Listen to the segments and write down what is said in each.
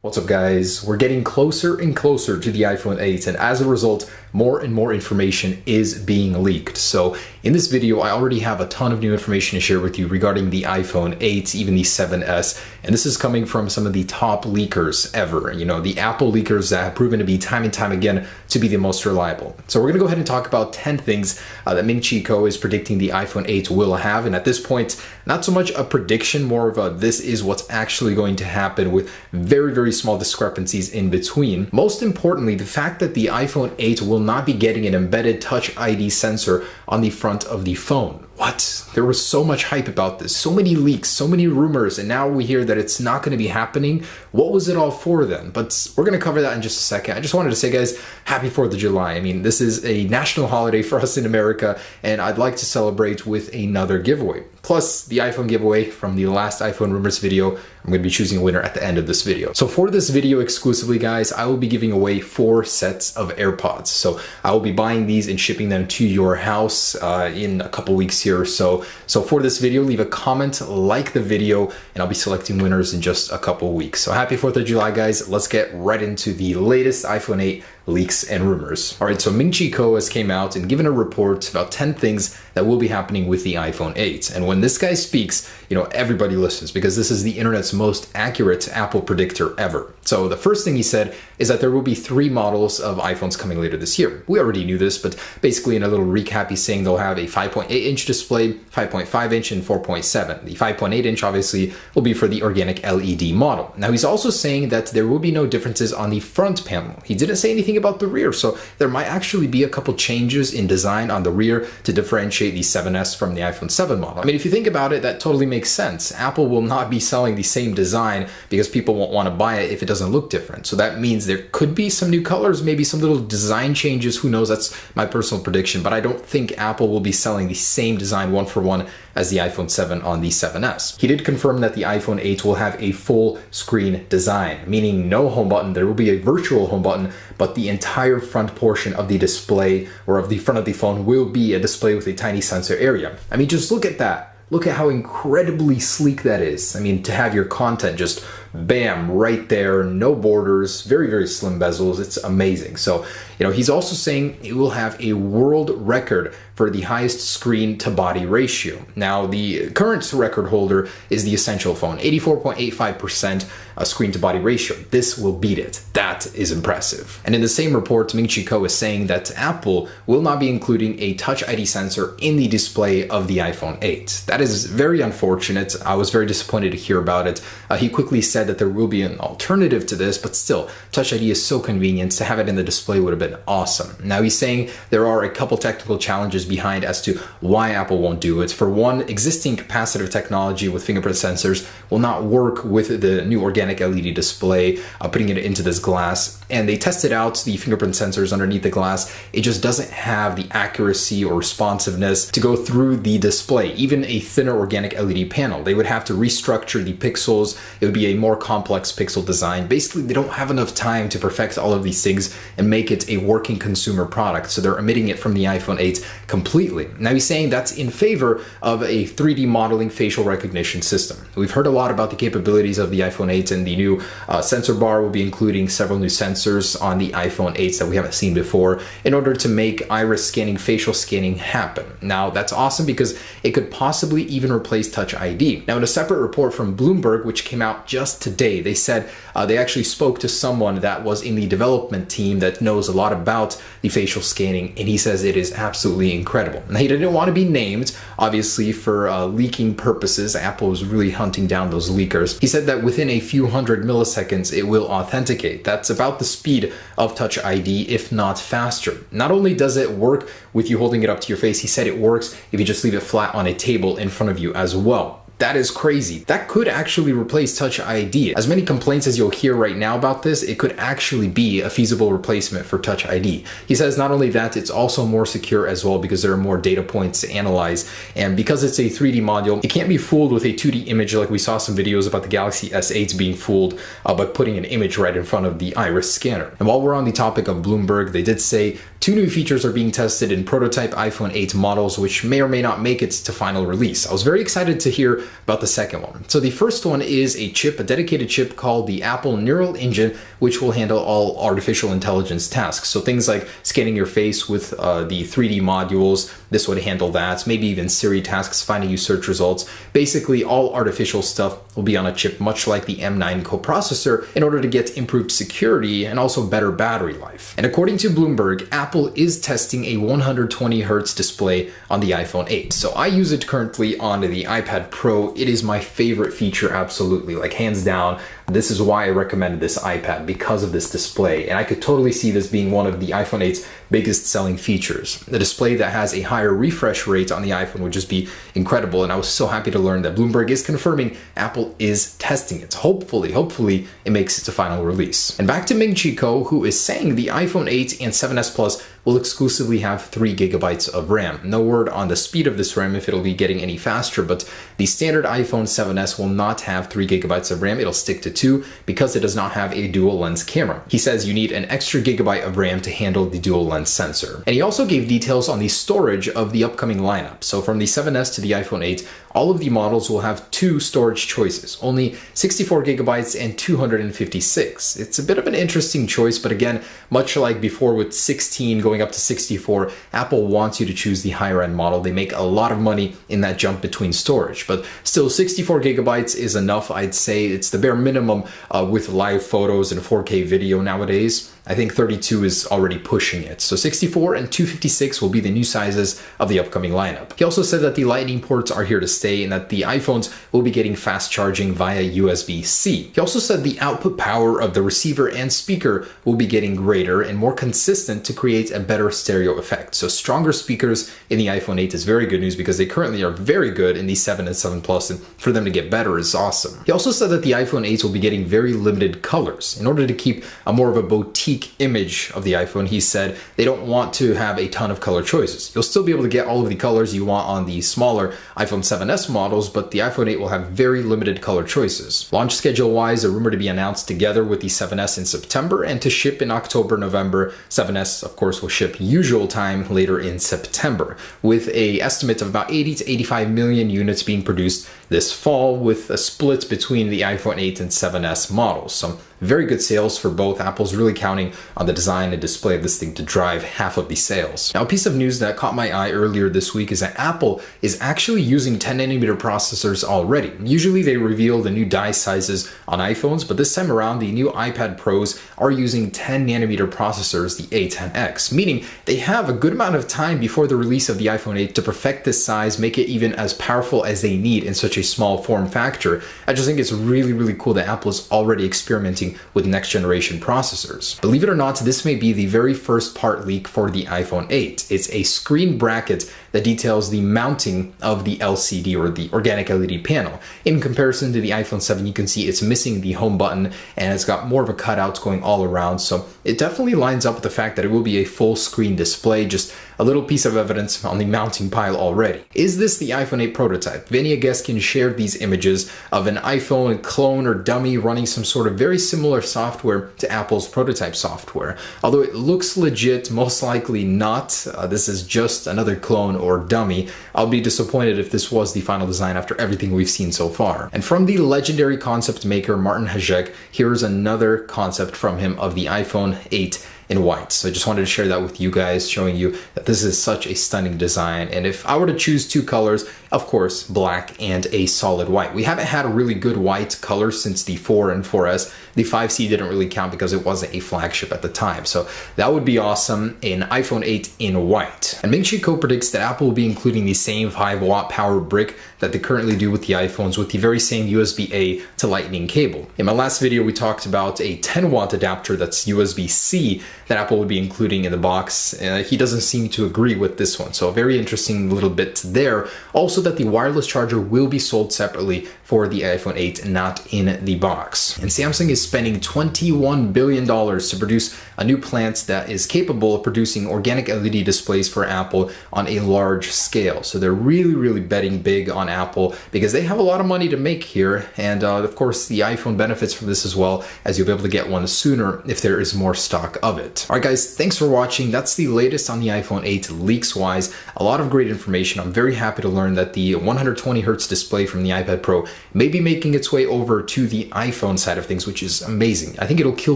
What's up guys? We're getting closer and closer to the iPhone 8 and as a result, more and more information is being leaked. So in this video, I already have a ton of new information to share with you regarding the iPhone 8, even the 7S, and this is coming from some of the top leakers ever. You know, the Apple leakers that have proven to be time and time again to be the most reliable. So we're gonna go ahead and talk about 10 things that Ming-Chi Kuo is predicting the iPhone 8 will have. And at this point, not so much a prediction, more of a this is what's actually going to happen with very small discrepancies in between. Most importantly, the fact that the iPhone 8 will not be getting an embedded Touch ID sensor on the front of the phone. What? There was so much hype about this, so many leaks, so many rumors, and now we hear that it's not going to be happening. What was it all for then? But we're going to cover that in just a second. I just wanted to say, guys, happy 4th of July. I mean, this is a national holiday for us in America, and I'd like to celebrate with another giveaway. Plus, the iPhone giveaway from the last iPhone rumors video. I'm going to be choosing a winner at the end of this video. So for this video exclusively, guys, I will be giving away 4 sets of AirPods. So I will be buying these and shipping them to your house in a couple weeks here or so. So for this video, leave a comment, like the video, and I'll be selecting winners in just a couple weeks. So happy 4th of July, guys. Let's get right into the latest iPhone 8 leaks and rumors. All right, so Ming-Chi Kuo has came out and given a report about 10 things that will be happening with the iPhone 8. And when this guy speaks, you know, everybody listens because this is the internet's most accurate Apple predictor ever. So the first thing he said is that there will be 3 models of iPhones coming later this year. We already knew this, but basically in a little recap, he's saying they'll have a 5.8-inch display, 5.5-inch, and 4.7. The 5.8-inch obviously will be for the organic LED model. Now he's also saying that there will be no differences on the front panel. He didn't say anything about the rear, so there might actually be a couple changes in design on the rear to differentiate the 7S from the iPhone 7 model. I mean, if you think about it, that totally makes sense. Apple will not be selling the same design because people won't want to buy it if it doesn't look different. So that means there could be some new colors, maybe some little design changes, who knows, that's my personal prediction, but I don't think Apple will be selling the same design one for one as the iPhone 7 on the 7S. He did confirm that the iPhone 8 will have a full screen design, meaning no home button. There will be a virtual home button, but the entire front portion of the display or of the front of the phone will be a display with a tiny sensor area. I mean, just look at that. Look at how incredibly sleek that is. I mean, to have your content just bam, right there, no borders, very slim bezels. It's amazing. So, you know, he's also saying it will have a world record for the highest screen to body ratio. Now, the current record holder is the Essential phone, 84.85% screen to body ratio. This will beat it. That is impressive. And in the same report, Ming-Chi Kuo is saying that Apple will not be including a Touch ID sensor in the display of the iPhone 8. That is very unfortunate. I was very disappointed to hear about it. He quickly said that there will be an alternative to this, but still, Touch ID is so convenient. To have it in the display would have been awesome. Now he's saying there are a couple technical challenges behind as to why Apple won't do it. For one, existing capacitive technology with fingerprint sensors will not work with the new organic LED display, putting it into this glass. And they tested out the fingerprint sensors underneath the glass. It just doesn't have the accuracy or responsiveness to go through the display, even a thinner organic LED panel. They would have to restructure the pixels. It would be a more complex pixel design. Basically, they don't have enough time to perfect all of these things and make it a working consumer product. So they're omitting it from the iPhone 8 completely. Now he's saying that's in favor of a 3D modeling facial recognition system. We've heard a lot about the capabilities of the iPhone 8, and the new sensor bar will be including several new sensors on the iPhone 8s that we haven't seen before in order to make iris scanning, facial scanning happen. Now that's awesome because it could possibly even replace Touch ID. Now in a separate report from Bloomberg, which came out just today, they said they actually spoke to someone that was in the development team that knows a lot about the facial scanning, and he says it is absolutely incredible. Now he didn't want to be named, obviously, for leaking purposes. Apple was really hunting down those leakers. He said that within a few hundred milliseconds it will authenticate. That's about the speed of Touch ID, if not faster. Not only does it work with you holding it up to your face, he said it works if you just leave it flat on a table in front of you as well. That is crazy. That could actually replace Touch ID. As many complaints as you'll hear right now about this, it could actually be a feasible replacement for Touch ID. He says not only that, it's also more secure as well because there are more data points to analyze. And because it's a 3D module, it can't be fooled with a 2D image like we saw some videos about the Galaxy S8 being fooled by putting an image right in front of the iris scanner. And while we're on the topic of Bloomberg, they did say 2 new features are being tested in prototype iPhone 8 models, which may or may not make it to final release. I was very excited to hear hear about the second one. So the first one is a dedicated chip called the Apple Neural Engine, which will handle all artificial intelligence tasks. So things like scanning your face with the 3D modules, this would handle that. Maybe even Siri tasks, finding you search results. Basically, all artificial stuff will be on a chip, much like the M9 coprocessor, in order to get improved security and also better battery life. And according to Bloomberg, Apple is testing a 120 Hz display on the iPhone 8. So I use it currently on the iPad Pro. It is my favorite feature, absolutely, like hands down. This is why I recommended this iPad, because of this display. And I could totally see this being one of the iPhone 8's biggest selling features. The display that has a higher refresh rate on the iPhone would just be incredible. And I was so happy to learn that Bloomberg is confirming Apple is testing it. Hopefully it makes it to final release. And back to Ming-Chi Kuo, who is saying the iPhone 8 and 7S Plus will exclusively have 3 GB of RAM. No word on the speed of this RAM, if it'll be getting any faster, but the standard iPhone 7S will not have 3 GB of RAM. It'll stick to 2 because it does not have a dual lens camera. He says you need an extra gigabyte of RAM to handle the dual lens sensor. And he also gave details on the storage of the upcoming lineup. So from the 7S to the iPhone 8, all of the models will have 2 storage choices, only 64 gigabytes and 256. It's a bit of an interesting choice, but again, much like before with 16 going up to 64, Apple wants you to choose the higher end model. They make a lot of money in that jump between storage, but still 64 gigabytes is enough. I'd say it's the bare minimum with live photos and 4K video nowadays. I think 32 is already pushing it. So 64 and 256 will be the new sizes of the upcoming lineup. He also said that the Lightning ports are here to stay and that the iPhones will be getting fast charging via USB-C. He also said the output power of the receiver and speaker will be getting greater and more consistent to create a better stereo effect. So stronger speakers in the iPhone 8 is very good news because they currently are very good in the 7 and 7 Plus, and for them to get better is awesome. He also said that the iPhone 8 will be getting very limited colors. In order to keep a more of a boutique image of the iPhone, he said they don't want to have a ton of color choices. You'll still be able to get all of the colors you want on the smaller iPhone 7S models, but the iPhone 8 will have very limited color choices. Launch schedule wise, a rumor to be announced together with the 7S in September and to ship in October, November. 7S, of course, will ship usual time later in September, with a estimate of about 80 to 85 million units being produced this fall, with a split between the iPhone 8 and 7S models. So very good sales for both. Apple's really counting on the design and display of this thing to drive half of the sales. Now, a piece of news that caught my eye earlier this week is that Apple is actually using 10nm processors already. Usually they reveal the new die sizes on iPhones, but this time around the new iPad Pros are using 10nm processors, the A10X, meaning they have a good amount of time before the release of the iPhone 8 to perfect this size, make it even as powerful as they need in such a small form factor. I just think it's really cool that Apple is already experimenting with next generation processors. Believe it or not, this may be the very first part leak for the iPhone 8. It's a screen bracket that details the mounting of the LCD, or the organic LED panel. In comparison to the iPhone 7, you can see it's missing the home button and it's got more of a cutout going all around. So it definitely lines up with the fact that it will be a full screen display, just a little piece of evidence on the mounting pile already. Is this the iPhone 8 prototype? Vania Geskin shared these images of an iPhone clone or dummy running some sort of very similar software to Apple's prototype software. Although it looks legit, most likely not. This is just another clone or dummy. I'll be disappointed if this was the final design after everything we've seen so far. And from the legendary concept maker Martin Hajek, here's another concept from him of the iPhone 8 in white. So I just wanted to share that with you guys, showing you that this is such a stunning design. And if I were to choose 2 colors, of course, black and a solid white. We haven't had a really good white color since the 4 and 4S. The 5C didn't really count because it wasn't a flagship at the time. So that would be awesome, an iPhone 8 in white. And Ming-Chi Kuo predicts that Apple will be including the same 5-watt power brick that they currently do with the iPhones, with the very same USB-A to Lightning cable. In my last video, we talked about a 10-watt adapter that's USB-C that Apple would be including in the box. He doesn't seem to agree with this one, so a very interesting little bit there. Also, that the wireless charger will be sold separately for the iPhone 8, not in the box. And Samsung is spending $21 billion to produce a new plant that is capable of producing organic LED displays for Apple on a large scale. So they're really betting big on Apple because they have a lot of money to make here. And of course, the iPhone benefits from this as well, as you'll be able to get one sooner if there is more stock of it. All right, guys, thanks for watching. That's the latest on the iPhone 8 leaks wise. A lot of great information. I'm very happy to learn that the 120 hertz display from the iPad Pro may be making its way over to the iPhone side of things, which is amazing. I think it'll kill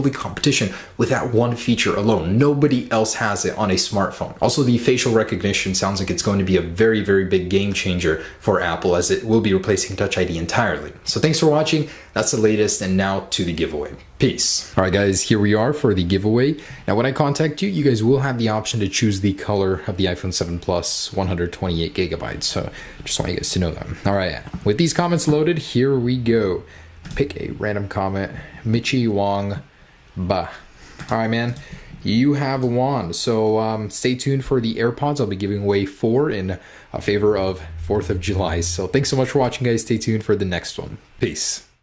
the competition with that one feature alone. Nobody else has it on a smartphone. Also, the facial recognition sounds like it's going to be a very big game changer for Apple, as it will be replacing Touch ID entirely. So thanks for watching. That's the latest, and now to the giveaway. Peace. All right, guys, here we are for the giveaway. Now, when I contact you, you guys will have the option to choose the color of the iPhone 7 Plus 128 gigabytes. So just want you guys to know that. All right, with these comments loaded, here we go. Pick a random comment. Michi Wong Ba. All right, man. You have won. So stay tuned for the AirPods. I'll be giving away 4 in favor of 4th of July. So thanks so much for watching, guys. Stay tuned for the next one. Peace.